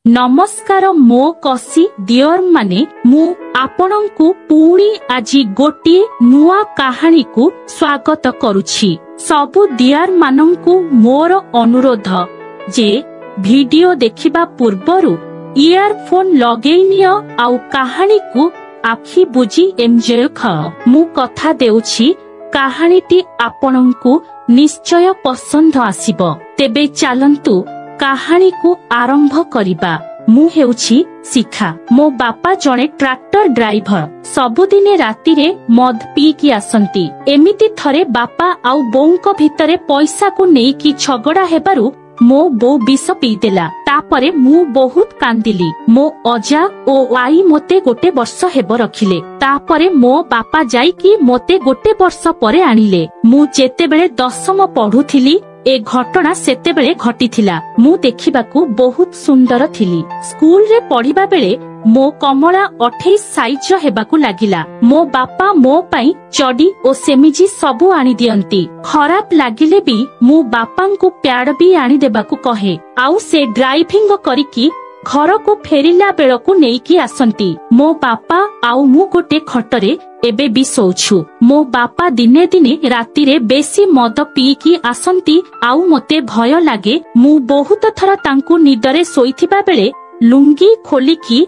नमस्कार मो कसी डियर माने मु आपणंकु पुणी आजी गोटिए नुआ कहानी को स्वागत करुछि। सबु डियर मानंकु मोर अनुरोध जे वीडियो देखिबा पूर्वरु इयरफोन लगेई नियो आउ कहानी को आखि बुझी एंजॉय कर। मु कथा देउछि कहानीटी आपणंकु निश्चय पसंद आसीबो। तेबे चलंतु कहानी को आरंभ करिबा। मु हेउछि शिखा। मो बापा जणे ट्रैक्टर ड्राइवर। सबुदिने राति रे मद पी की आसंती। एमिति थरे बापा आउ बोउंको भितरे पैसा को नेई की झगड़ा हेबारु मो बो विष पी देला। तापरे मु बहुत कांदिली। मो अजा ओ आई मोते गोटे वर्ष हेब रखिले। तापरे मो बापा जाई की मोते गोटे वर्ष परे आनिले। मु जेतेबेले 10म पढुथिली ए घटना सेते बेले घटिथिला। मु देखिबाकू बहुत सुंदर थिली। स्कूल रे पढ़िबा बेले मो कमला 28 साइज हेबाकू लागिला। मो बापा मो पाई चडी ओ सेमिजी सबु आनी दियंती। खराब लागिले भी मु बापांकू प्याड भी आनी देबाकू कहे। आउ से ड्राइविंग करिकी घर को फेरिला बेलकू नेकी आसंती। मो बापा आउ मु गोटे खटरे एबे भी सोछु। मो बापा दिने दिने राति रे बेसी मद पीकी आसंती। आउ मते भय लागे। मु बहुत थर तांकू निदरे सोईथिबा बेले लुंगी खोलिकी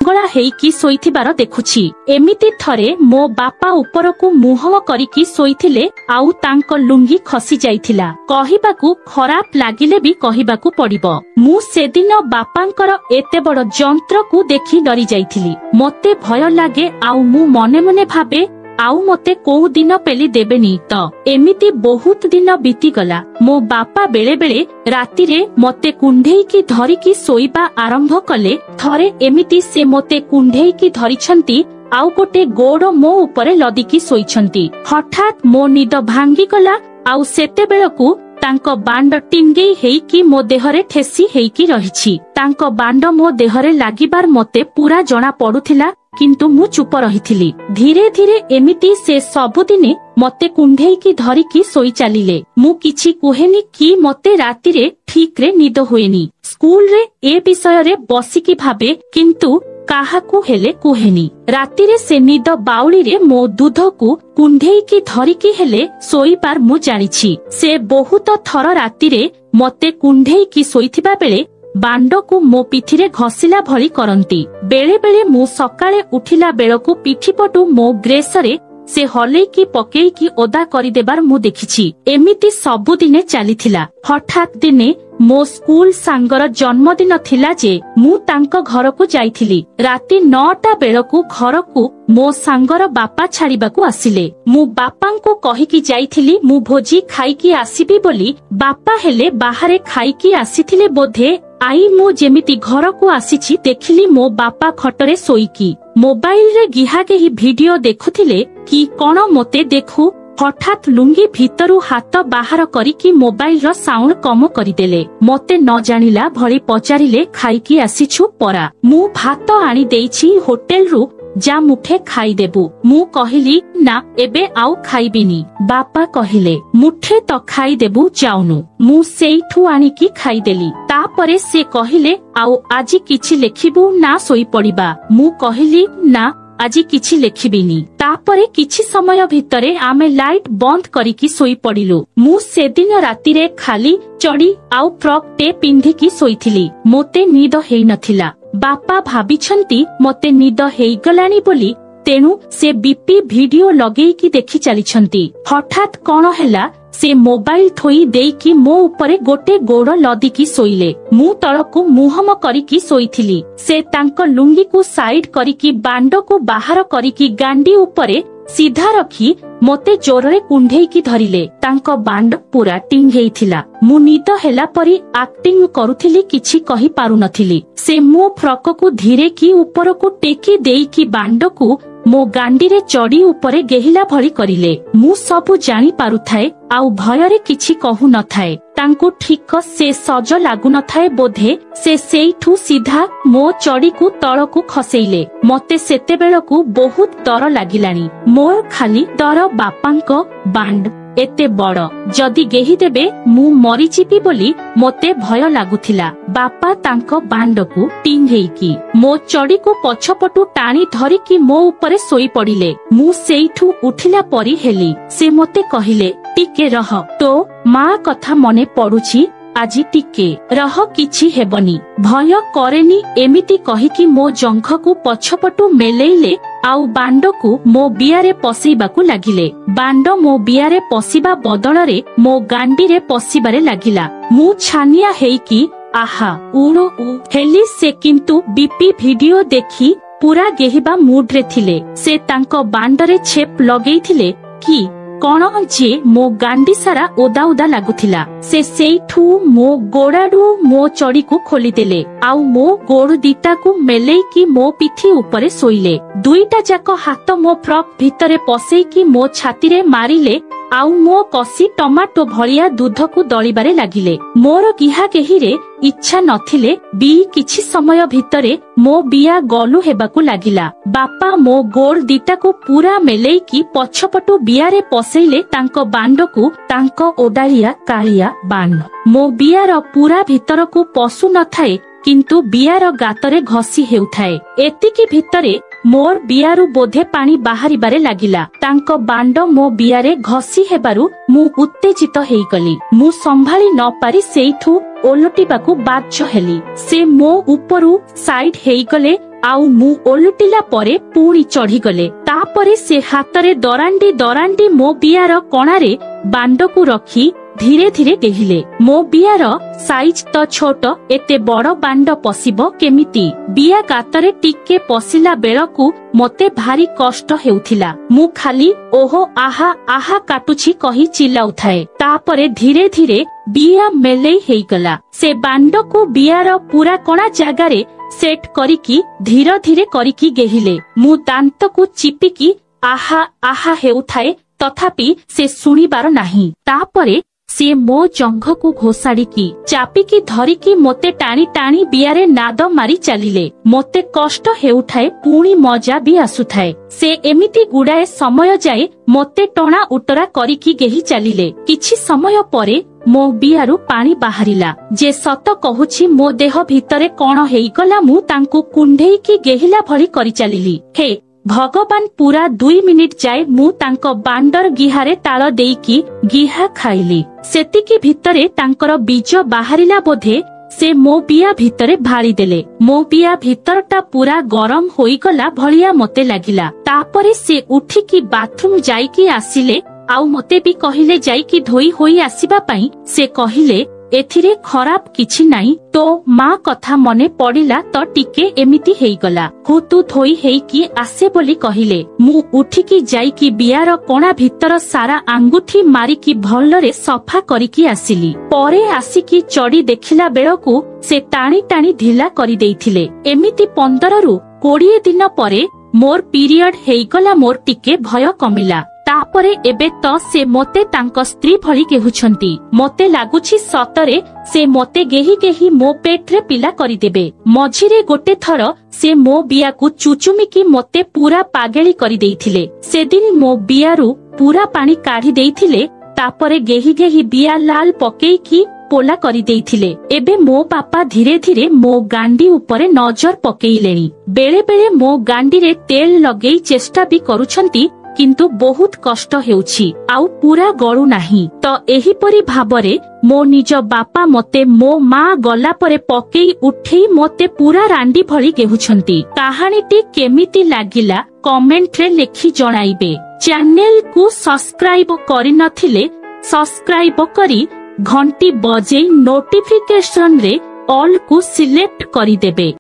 गला हेइकी सोईथिबार देखुछि। एमिति थरे मो बापा उपरकू मुह करिकी सोईथिले आउ तांको लुंगी खसी जाइथिला। कहिबाकू खराब लागिले भी कहिबाकू पड़िबो। मु सेदिन बापांकर एते बड़ जंत्र को देखि डरी जाइथिली। मते भय लागे आउ मु मने मने भाबे आउ मते कोउ दिन पेली देबेनी तो। एमिति बहुत दिन बीती गला। मो बापा बेले बेले राति रे मते कुंढेई की धरी की सोईबा आरंभ कले। थरे एमिति से मते कुंढेई की धरिछंती आउ गोटे गोड़ मो उपरे लदिकी सोईछंती। हठात मो निद भांगी गला। आउ सेते बेलकू तांको बांड टिंगेई हेइकी मो देहरे ठेसी हेइकी रहिछि। तांको बांड मो देहरे लागिबार मते पूरा जना पडुथिला। किंतु मु चुप रहिथिली। धीरे धीरे एमिति से सबुदिने मते कुंढेई की धरी की सोई चालिले। मु किछि कुहेनी कि मते राति रे ठीक रे निद होएनी। स्कूल रे ए विषय रे बसिकी भाबे किंतु काहाकू हेले कुहेनी। राति रे से निद बाउली रे मो दूध को कुंढेई की धरी की हेले सोईबार मु जानिछि। से बहुत थर राति रे मते कुंढेई की सोईथिबा बेले बांड को मो पिठिरे घसिला भली करंती। बेले बेले मु सकाळे उठिला बेलकू पिठिपटू मो ग्रेसरे से हलेई की पकेई की ओदा करि देबार मु देखिछि। एमिति सबुदिने चलीथिला। हठात दिने मो स्कूल सांगर जन्मदिन थिला जे मु तांको घर को जाइथिली। राति 9टा बेलकू घर को मो सांगर बापा छाड़िबाकू आसिले। मु बापांको कहिकी जाइथिली मु भोजी खाइकी आसीबी बोली। बापा हेले बाहारे खाइकी आसीथिले बोधे। आई मु जेमिति घर को आसीछि देखिली मो बापा खटरे सोईकी मोबाइल रे गिहा गेही वीडियो देखुथिले कि कोन मोते देखु। हठात लुंगी भीतरु हाथ बाहर करिकी मोबाइल रो साउंड कम करिदेले। मते न जानिला भली पचारिले खाइकी आसीछु परा। मु भात आनी देइछि होटेल रु जा मुठे खाई देबु। मु कहिली ना एबे आउ खाइबिनी। बापा कहिले मुठे तो खाई देबु जाउनु। मु सेइठु आनिकी खाइदेली। तापरे से कहिले आउ आजी किछि लेखिबु ना सोई पड़िबा। मु कहिली ना आजी किछि लेखिबिनी। तापरे किछि समय भितरे आमे लाइट बंद करिकी सोई पड़िलु। मु सेदिन राति रे खाली चडी आउ फ्रॉक टे पिंधिकी सोईथिली। मोते निद हेई नथिला। बापा भाबिछंती मते निद हेइगलानी बोली। तेणु से बीपी वीडियो लगेईकी देखि चलिछंती। हठात कोन हैला से मोबाइल थोई देईकी मो उपरे गोटे गोड़ लदिकी सोइले। मु तळकू मुहम करिकी सोईथिली। से तांको लुंगी को साइड करिकी बांड को बाहर करिकी गांडी उपरे सीधा रखी मोते जोररे कुंढेई की धरिले। तांको बांड पूरा टिंगेई थिला। मु निद हेला परी एक्टिंग करुथिली किछि कहि पारु नथिली। से मो फ्रॉक को धीरे की ऊपर को टेकी देई की बांड को मो गांडी रे चढ़ी उपरे गेहिला भली करिले। मु सबु जानी पारुथाए आउ भयरे किछि कहु नथाए। तांको ठीक से सज लागु नथाए बोधे। से सेइठु सीधा मो चढ़ी को तळ को खसेइले। मते सेते बेलकू बहुत डर लागिलानी। मोर खाली डर बापांको बांड एते बड़ जदि गेही देबे मु मरीजिबी बोली मोते भय लागुथिला। बापा तांको बांडकू टिंघेईकी मो चड़ी को पछपटू टाणी धरिकी मो उपरे सोई पड़िले। मु सेइठू उठिला परी हेली। से मोते कहिले टिके रह, तो माँ कथा मने पड़ुछि, आजी टिके रह, किछि हेबनी, भय करेनी एमिति कहिकी मो जंघकू पछपटू मेलेइले आउ बांडकू मो बियारे पसेइबाकू लागिले। बांड मो बियारे पसिबा बदଳରେ मो गांडीरे पसिबारे लागिला। मु छानिया हेइकी आहा उड़ो हेली। से किंतु बीपी वीडियो देखी पूरा गेहिबा मूड रे थिले। से तांको बांडरे छेप लगेइथिले कि कौन जे मो गांडी सारा ओदा ओदा लागुथिला। से सेइठू मो गोड़ाडू मो चड़ी को खोलीदेले आउ मो गोड़ दिटा को मेलेई की मो पिठी ऊपर सोइले। दुईटा जाक हाथ मो फ्रॉक भितरे पसेई की मो छाती रे मारिले आउ मो कसी टमाटो भलिया दूध को दलिबारे लागिले। मोर किहा केहिरे इच्छा नथिले बी किछि समय भितरे मो बिया गलु हेबाकू लागिला। बापा मो गोड़ दिटा को पूरा मेलेई की पछपटू बियारे पसेइले तांको बांडकू तांको ओडालिया कालिया बाण। मो बियार पूरा भितर को पशु नथाए किंतु बियार गातरे घसी हेउथाए। एतिकी भितरे मोर बियारू बोधे पानी बाहरिबारे लागिला। तांको बांड मो बियारे घसी हेबारू मु उत्तेजित हेइगली। मु संभाली न पारी सेइठू ओलटिबाकू बाध्य हेली। से मो उपरू साइड हेइगले आउ मु ओलटिला परे पुणी चढ़ीगले। तापरे से हातरे दरांडी दरांडी मो बियार कणारे बांडकू रखी धीरे धीरे डेहिले। मो बियार साइज तो छोट, एते बड़ बांड पसिबो केमिति? बिया गातरे टिके पसिला बेलकू मते भारी कष्ट हेउथिला। मु खाली ओहो आहा आहा काटुछि कही चिल्लाउथाए। तापरे धीरे धीरे बिया मेलेई हेइगला। से बांडकू बियार पूरा कणा जागारे सेट करिकी धीरे धीरे करिकी गेहिले। मु दांत को चिपिकी आहा आहा हेउथाए, तथापि से सुनिबार नाही। तापरे से मो जंघ को घोषाड़ीकी चापिकी धरिकी मोते टाणी टाणी बियारे नाद मारी चलिले। मोते कष्ट हेउठाए, पुणी मजा भी आसुथाए। से एमिति गुड़ाए समय जाए मोते टणा उटरा करिकी गेही चलिले। किछि समय परे मो बियारू पानी बाहरिला। जे सत कहुछि मो देह भितरे कौन हेइगला मु तांकू कुंढेईकी गेहिला भली करि चलिली। हे भगवान, पूरा 2 मिनिट जाए मु तांको बांडर गिहारे ताल देईकी गिहा खाइली। सेतिकी भितरे तांकर बीज बाहरिला बोधे। से मो बिया भितरे भाड़ी देले। मो बिया भितरटा पूरा गरम होइगला भलिया मते लागिला। तापरे से उठिकी बाथरूम जाइकी आसिले आउ मते भी कहिले जाइकी धोई होई आसीबा पई। से कहिले एथिरे खराब किछि नाई, तो माँ कथा मने पड़िला तो टिके एमिति हेइगला। तू धोई हेइकी आसे बोली कहिले। मु उठिकी जाइकी बियार कणा भितर सारा आंगुठी मारिकी भलरे सफा करिकी आसिली। परे आसिकी चढ़ी देखिला बेलकू से टाणी टाणी ढिला करि देइथिले। एमिति 15 रु 20 दिन परे मोर पीरियड हेइगला। मोर टिके भय कमिला। तापरे एबे तो से मोते तांको स्त्री भली केहुछंती। मोते लागुछि सतरे से मोते गेही गेही मो पेटरे पिला करिदेबे। मझिरे गोटे थर से मो बियाकू चुचुमिकी मोते पूरा पागेली करि देइथिले। सेदिन मो बियारू पूरा पानी काढ़ी देइथिले। तापरे गेही गेही बिया लाल पकेईकी पोला करि देइथिले। एबे मो बापा धीरे धीरे मो गांडी उपरे नजर पकेइलेनी। बेले बेले मो गांडी रे तेल लगेई चेष्टा भी करूछंती, किंतु बहुत कष्ट हेउछि आउ पूरा गळु नाही। तो एही परी भाबरे मो निज बापा मते मो माँ गला परे पकेई उठेई मते पूरा रांडी भली गेहुछंती। कहानीटी केमिति लागिला कमेंट रे लेखि जणाइबे। चैनल को सब्सक्राइब करि नथिले सब्सक्राइब करी घंटी बजेई नोटिफिकेशन रे ऑल को सिलेक्ट करि देबे।